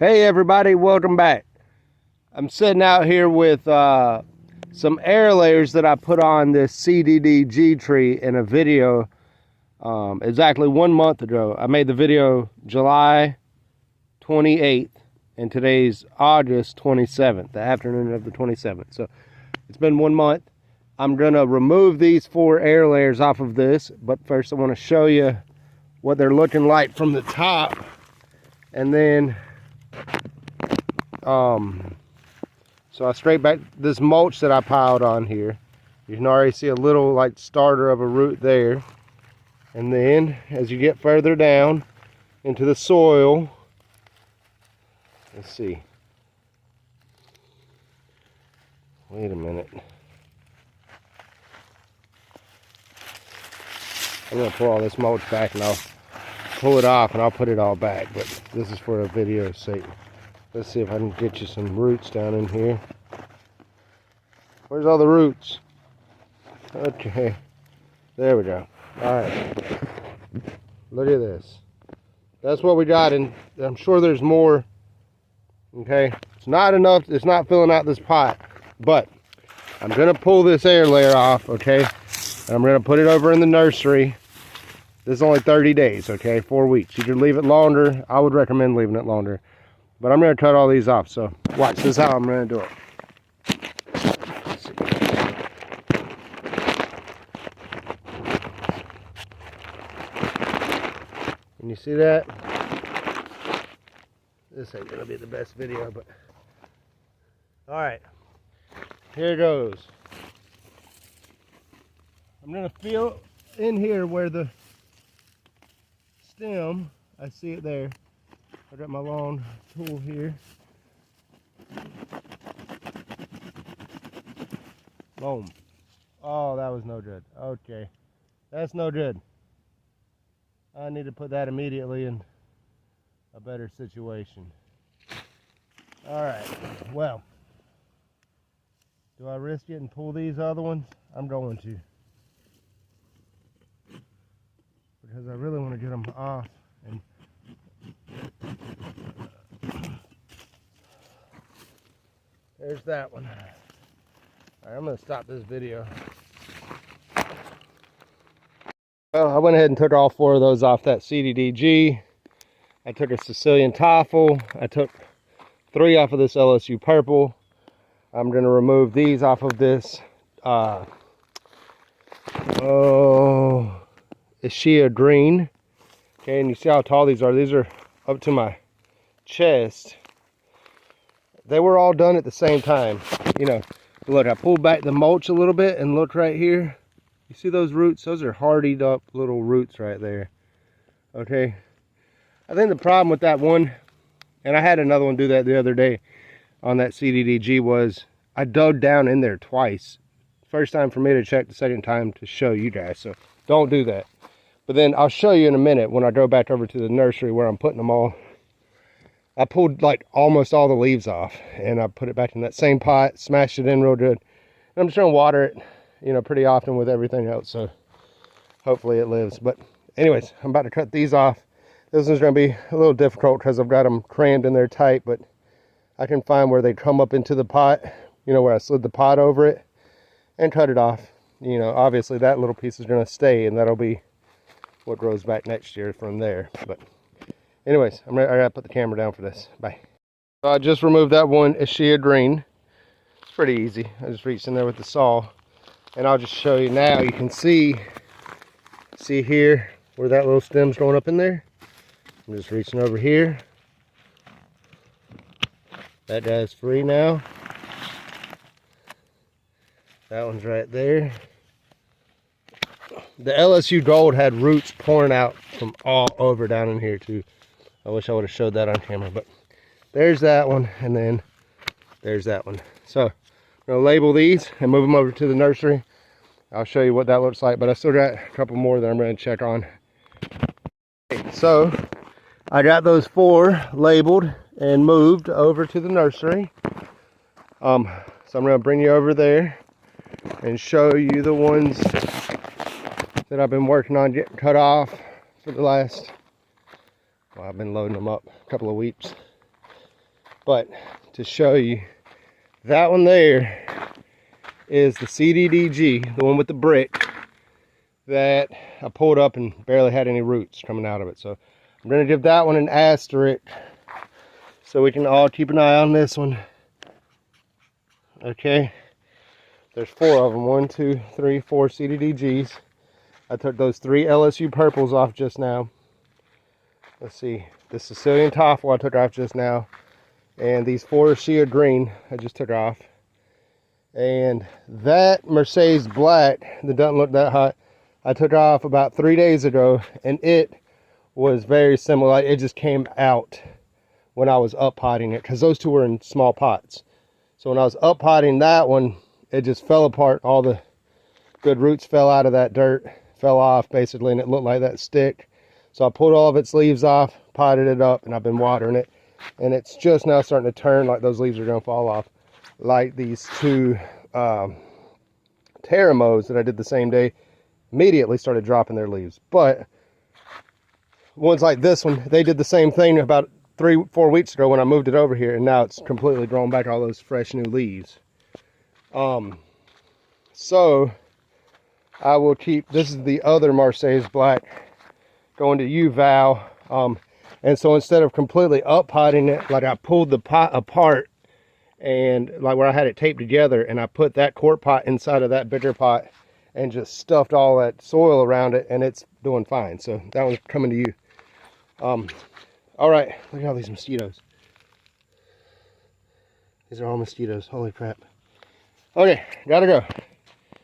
Hey everybody, welcome back. I'm sitting out here with some air layers that I put on this CDDG tree in a video exactly 1 month ago. I made the video July 28th and today's August 27th, the afternoon of the 27th. So it's been 1 month. I'm gonna remove these 4 air layers off of this, but first I want to show you what they're looking like from the top. And then so I straight back this mulch that I piled on here. You can already see a little like starter of a root there. And then as you get further down into the soil, let's see. Wait a minute. I'm gonna pull all this mulch back and I'll pull it off and I'll put it all back, but this is for a video's sake. Let's see if I can get you some roots down in here. Where's all the roots? Okay, there we go. All right, look at this. That's what we got, and I'm sure there's more. Okay, it's not enough. It's not filling out this pot, but I'm gonna pull this air layer off. Okay, and I'm gonna put it over in the nursery. This is only 30 days. Okay, 4 weeks. You could leave it longer. I would recommend leaving it longer. But I'm going to cut all these off, so watch. This is how I'm going to do it. Can you see that? This ain't going to be the best video, but... Alright. Here it goes. I'm going to feel in here where the stem, I see it there. I got my long tool here. Boom. Oh, that was no good. Okay. That's no good. I need to put that immediately in a better situation. Alright. Well. Do I risk it and pull these other ones? I'm going to. Because I really want to get them off. And there's that one. All right, I'm going to stop this video. Well, I went ahead and took all 4 of those off that CDDG. I took a Sicilian Toffle. I took 3 off of this LSU Purple. I'm going to remove these off of this Ishia Green. Okay, and you see how tall these are. These are up to my chest. They were all done at the same time. You know, look, I pulled back the mulch a little bit and look right here. You see those roots? Those are hardied up little roots right there. Okay. I think the problem with that one, and I had another one do that the other day on that CDDG, was I dug down in there twice. First time for me to check, the second time to show you guys. So don't do that. But then I'll show you in a minute when I go back over to the nursery where I'm putting them all. I pulled like almost all the leaves off and I put it back in that same pot, smashed it in real good. And I'm just gonna water it, you know, pretty often with everything else, so hopefully it lives. But anyways, I'm about to cut these off. This one's gonna be a little difficult because I've got them crammed in there tight, but I can find where they come up into the pot, you know, where I slid the pot over it and cut it off. You know, obviously that little piece is gonna stay and that'll be what grows back next year from there. But anyways, I gotta put the camera down for this. Bye. So I just removed that one Ishia Green. It's pretty easy. I just reached in there with the saw. And I'll just show you now. You can see here where that little stem's going up in there. I'm just reaching over here. That guy's free now. That one's right there. The LSU Gold had roots pouring out from all over down in here too. I wish I would have showed that on camera, but there's that one, and then there's that one. So I'm gonna label these and move them over to the nursery. I'll show you what that looks like, but I still got a couple more that I'm gonna check on. Okay, so I got those 4 labeled and moved over to the nursery. So I'm gonna bring you over there and show you the ones that I've been working on getting cut off for the last, well, I've been loading them up a couple of weeks. But to show you, that one there is the CDDG, the one with the brick that I pulled up and barely had any roots coming out of it. So I'm going to give that one an asterisk so we can all keep an eye on this one. Okay, there's 4 of them. 1, 2, 3, 4 CDDGs. I took those 3 LSU purples off just now. Let's see, the Sicilian Toffle I took off just now, and these 4 Shea green I just took off. And that Mercedes black that doesn't look that hot, I took off about 3 days ago, and it was very similar. Like, it just came out when I was up potting it, because those 2 were in small pots. So when I was up potting that one, it just fell apart. All the good roots fell out of that dirt, fell off basically, and it looked like that stick. So I pulled all of its leaves off, potted it up, and I've been watering it. And it's just now starting to turn, like those leaves are going to fall off. Like these 2 Teramos that I did the same day, immediately started dropping their leaves. But ones like this one, they did the same thing about 3-4 weeks ago when I moved it over here, and now it's completely grown back all those fresh new leaves. So I will keep, this is the other Mercedes black going to you, Val. And so instead of completely up potting it, like I pulled the pot apart, and like where I had it taped together, and I put that quart pot inside of that bigger pot and just stuffed all that soil around it, and it's doing fine. So that one's coming to you. All right, look at all these mosquitoes. These are all mosquitoes, holy crap. Okay, gotta go.